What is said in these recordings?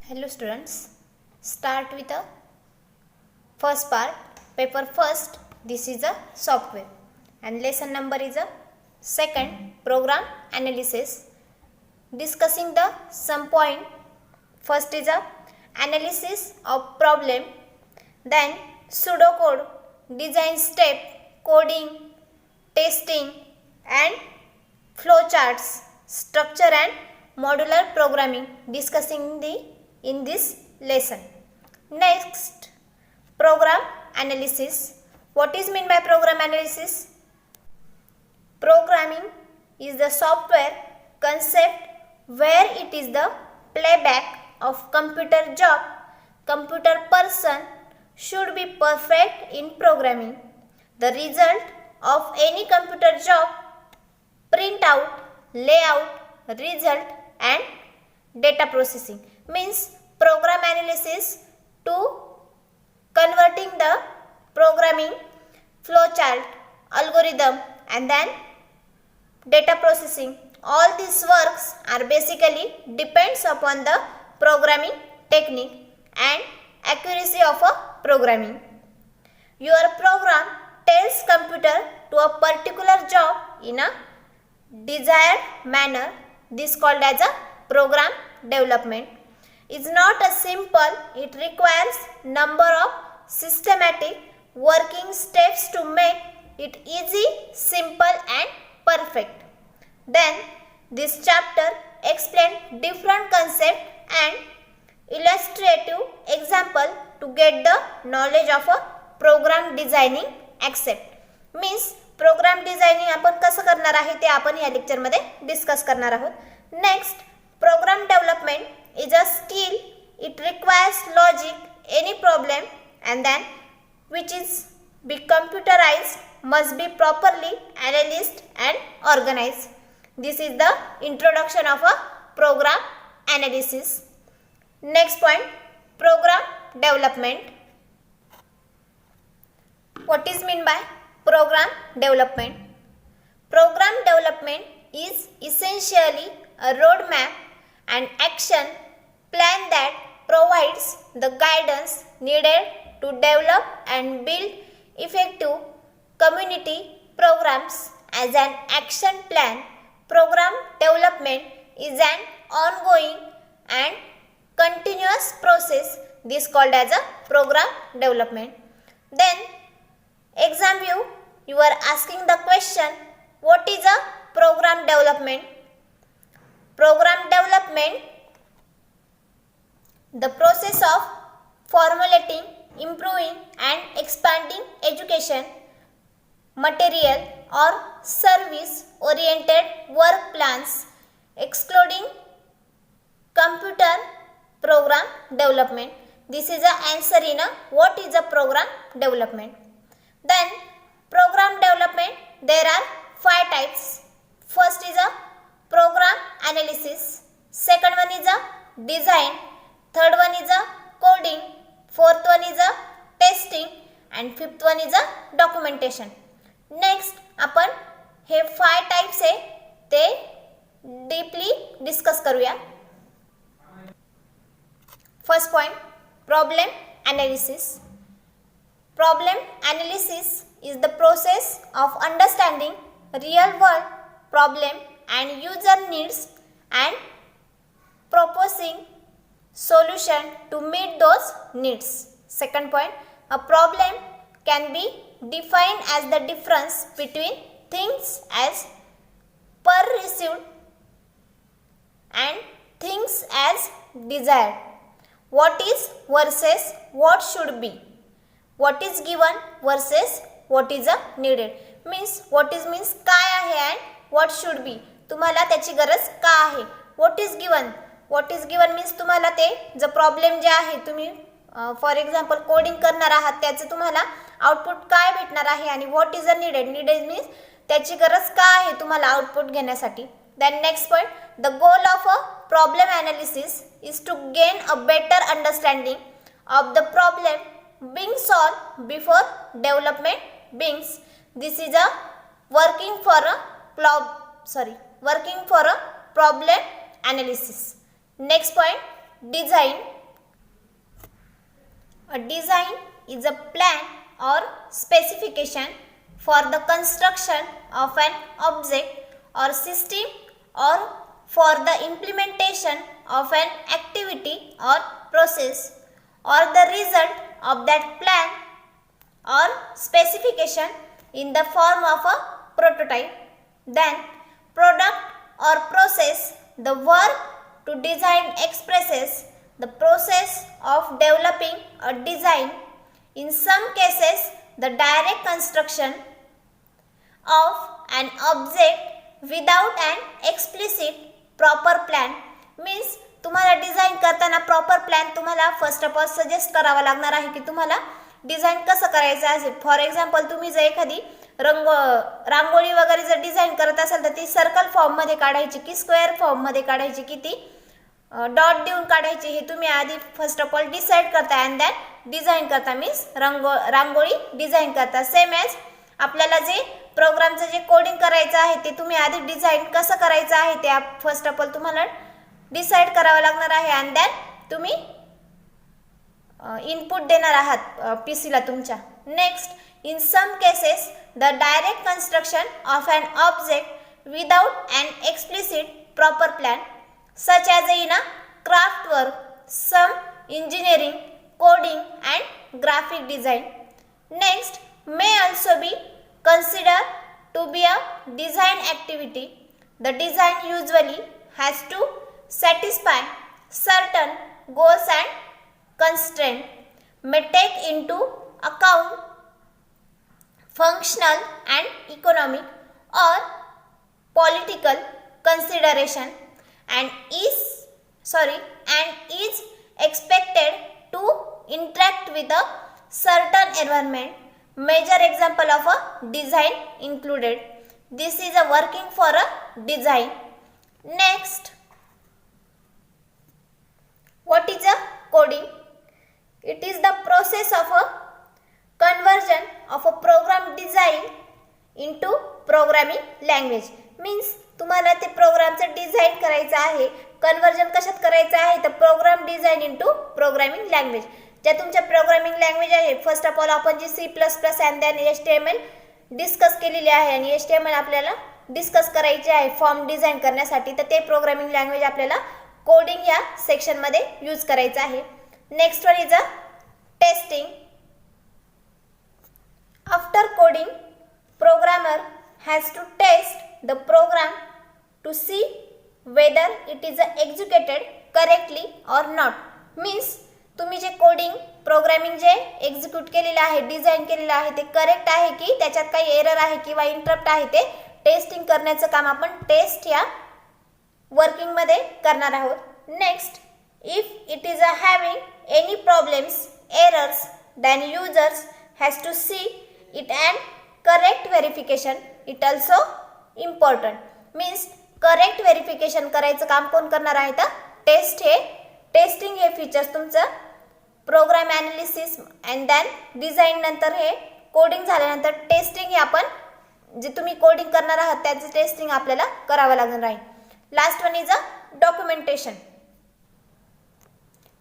Hello students, start with the first part, paper first. This is a software and lesson number is a second, program analysis. Discussing the some point. First is a analysis of problem, then pseudocode, design step, coding, testing and flowcharts, structure and modular programming discussing in this lesson. Next, program analysis. What is mean by program analysis? Programming is the software concept where it is the playback of computer job. Computer person should be perfect in programming. The result of any computer job, printout, layout, result and data processing. Means program analysis to converting the programming flowchart, algorithm and then data processing. All these works are basically depends upon the programming technique and accuracy of a programming. Your program tells computer to a particular job in a desired manner. This called as a program development. Is not a simple, it requires number of systematic working steps to make it easy, simple and perfect. Then this chapter explains different concept and illustrative example to get the knowledge of a program designing accept. Means program designing आपण कसं करणार आहे ते आपण या lecture मध्ये discuss करणार आहोत. Next, program development is a skill. It requires logic any problem and then which is be computerised must be properly analysed and organised. This is the introduction of a program analysis. Next point, program development. What is mean by program development? Program development is essentially a roadmap and action plan that provides the guidance needed to develop and build effective community programs. As an action plan, program development is an ongoing and continuous process. This called as a program development. Then exam view, you are asking the question, what is a program development? Program development, the process of formulating, improving and expanding education, material or service oriented work plans, excluding computer program development. This is the answer in a what is a program development. Then program development, there are 5 types. First is a program analysis, second one is a design, third one is a coding, fourth one is a testing and fifth one is a documentation. Next आपण हे 5 types आहे ते deeply discuss करूया. First point, problem analysis. Problem analysis is the process of understanding real world problem and user needs and proposing solution to meet those needs. Second point, a problem can be defined as the difference between things as perceived and things as desired. What is versus what should be. What is given versus what is a needed. Means what is means काय आहे and what should be. तुम्हाला त्याची गरज का आहे. What is given. What is given means तुम्हाला ते जो प्रॉब्लेम जे आहे तुम्ही फॉर एक्झाम्पल कोडिंग करणार आहात त्याचे तुम्हाला आउटपुट काय भेटणार आहे आणि what is a needed. Needed means त्याची गरज का आहे तुम्हाला आउटपुट घेण्यासाठी. Then next point, the goal of a problem analysis is to gain a better understanding of the problem being solved before development begins. This is a working for a problem analysis. Next point, design. A design is a plan or specification for the construction of an object or system or for the implementation of an activity or process or the result of that plan or specification in the form of a prototype. Then product or process, the work to design expresses the process of developing a design. In some cases, the direct construction of an object without an explicit proper plan means तुम्हाला design करताना proper plan तुम्हाला first of all suggest करावा लागणार आहे की तुम्हाला design कसं करायचं आहे. फॉर एक्झाम्पल तुम्ही जर एखादी रांगोळी वगैरे जर डिझाइन करत असाल तर ती सर्कल फॉर्म मध्ये काढायची की स्क्वेअर फॉर्म मध्ये काढायची की ती डॉट देऊन काढायची हे तुम्ही आधी फर्स्ट ऑफ ऑल डिसाइड करता अँड देन डिझाइन करता मीन्स रांगोळी डिझाइन करता. सेम एज आपल्याला जे प्रोग्रामचं जे कोडिंग करायचं आहे ते तुम्ही आधी डिझाइन कसं करायचं आहे ते फर्स्ट ऑफ ऑल तुम्हाला डिसाइड करावं लागणार आहे अँड देन तुम्ही इनपुट देणार आहात पीसीला तुमच्या. Next, in some cases the direct construction of an object without an explicit proper plan such as in a craft work, some engineering, coding and graphic design. Next, may also be considered to be a design activity. The design usually has to satisfy certain goals and constraints, may take into account functional and economic or political consideration and is expected to interact with a certain environment. Major example of a design included. This is a working for a design. Next, what is a coding? It is the process of a conversion of a program design into programming language. Means तुम्हाला ते प्रोग्रामचं design करायचं आहे. Conversion कशात करायचं आहे तर program design into programming language. ज्या तुमच्या प्रोग्रामिंग लँग्वेज आहे फर्स्ट ऑफ ऑल आपण जी C++ and then HTML discuss केलेली आहे आणि HTML आपल्याला डिस्कस करायची आहे फॉर्म डिझाइन करण्यासाठी तर ते प्रोग्रामिंग लँग्वेज आपल्याला कोडिंग या सेक्शन मध्ये यूज करायचं आहे. Next one is a testing. After coding programmer has to test the program to see whether it is executed correctly or not. Means तुम्ही जे कोडिंग प्रोग्रामिंग जे execute केलेलं आहे design केलेलं आहे ते करेक्ट आहे की त्याच्यात काही एरर आहे किंवा इंटरप्ट आहे ते टेस्टिंग करण्याचं काम आपण टेस्ट या वर्किंग मध्ये करणार आहोत. Next, if it is having any problems errors then users has to see it and correct verification it also important. Means correct verification करायचं काम कोण करणार आहे तर टेस्टिंग हे फीचर्स तुमचं program analysis and then design नंतर हे कोडिंग झाल्यानंतर टेस्टिंग हे आपण जे तुम्ही कोडिंग करणार आहात त्याचं टेस्टिंग आपल्याला करावं लागणार आहे. Last one is a documentation.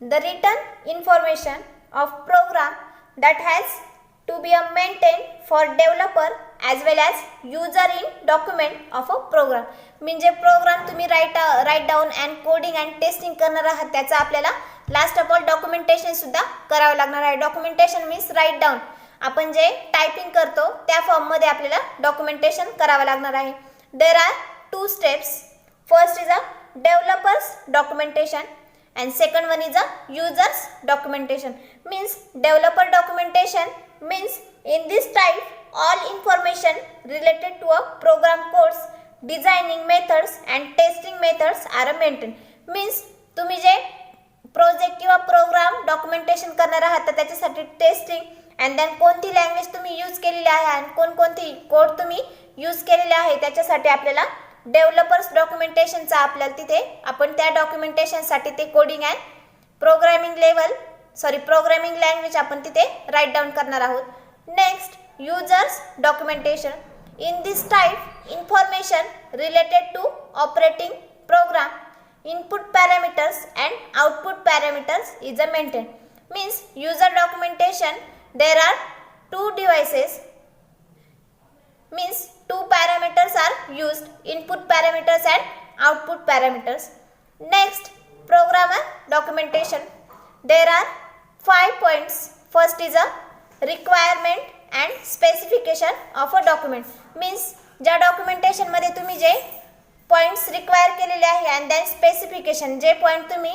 The written information of program that has to be a maintained for developer as well as user in document of a program. म्हणजे प्रोग्राम तुम्ही write down and coding and testing करणार आहात त्याचा आपल्याला last of all documentation सुद्धा करावं लागणार आहे. डॉक्युमेंटेशन मीन्स राईट डाऊन आपण जे टायपिंग करतो त्या फॉर्म मध्ये आपल्याला डॉक्युमेंटेशन करावं लागणार आहे. There are 2 steps. First is a developers documentation and second one is a users documentation. Means developer documentation means in this type all information related to a program codes, designing methods and testing methods are maintained. Means तुम्ही जे project किंवा programme documentation करणार आहात तर त्याच्यासाठी testing and then कोणती language तुम्ही use केलेली आहे आणि कोणकोणती कोड तुम्ही यूज केलेले आहे त्याच्यासाठी आपल्याला डेव्हलपर्स डॉक्युमेंटेशनचा आपल्याला तिथे आपण त्या डॉक्युमेंटेशनसाठी ते कोडिंग अँड प्रोग्रामिंग लँग्वेज आपण तिथे राईट डाऊन करणार आहोत. Next, users documentation. In this type information related to operating program, input parameters and output parameters is a maintain. Means user documentation, there are two devices, means two parameters are used, input parameters and output parameters. Next, programmer documentation, there are 5 points. First is a requirement and specification of a document. Means ज्या documentation मध्ये तुम्ही जे points require केलेले आहे and then specification, जे point तुम्ही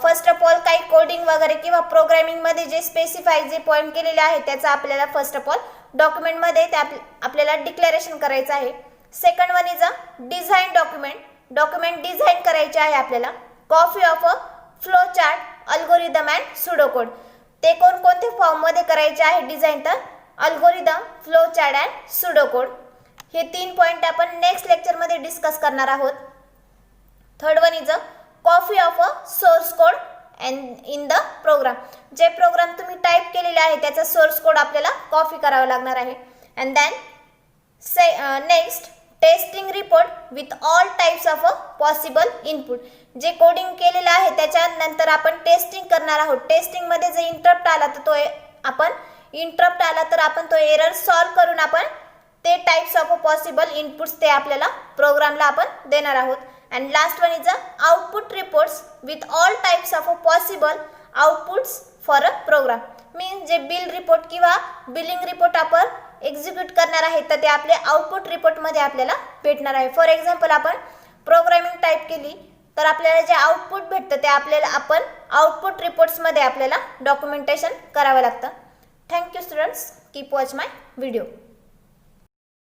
first of all काही coding वगैरे किंवा प्रोग्रामिंग मध्ये जे स्पेसिफाय जे पॉइंट केलेले आहे त्याचा आपल्याला फर्स्ट ऑफ ऑल डॉक्युमेंट मध्ये ते आपल्याला डिक्लेरेशन करायचं आहे. Second one is a design document, document design करायचे आहे आपल्याला. Copy of a flow chart, algorithm and pseudocode, ते कोणकोणते फॉर्म मध्ये करायचे आहे डिझाइन, तर algorithm, flow chart and pseudocode. हे 3 पॉइंट आपण नेक्स्ट लेक्चर मध्ये डिस्कस करणार आहोत. Third one is a copy of a source code and in the program, जे प्रोग्राम तुम्ही टाइप केलेले आहे त्याचा सोर्स कोड आपल्याला कॉपी करावा लागणार आहे. And then next testing report with all types of a possible input, जे कोडिंग केलेलं आहे त्याच्यानंतर आपण टेस्टिंग करणार आहोत. टेस्टिंग मध्ये जर इंटरप्ट आला तर आपण तो एरर सॉल्व करून आपण ते टाइप्स ऑफ पॉसिबल इनपुट्स ते आपल्याला प्रोग्रामला आपण देणार आहोत. And last one is a output reports with all types of possible outputs for a program. Means जे बिल रिपोर्ट किंवा बिलिंग रिपोर्ट आपण एक्झिक्यूट करणार आहे तर ते आपले आउटपुट रिपोर्ट मध्ये आपल्याला भेटणार आहे. फॉर एक्झाम्पल आपण प्रोग्रामिंग टाइप केली तर आपल्याला जे आउटपुट भेटतं ते आपल्याला आपण आउटपुट रिपोर्ट्स मध्ये आपल्याला डॉक्युमेंटेशन करावं लागतं. Thank you students, keep watch my video.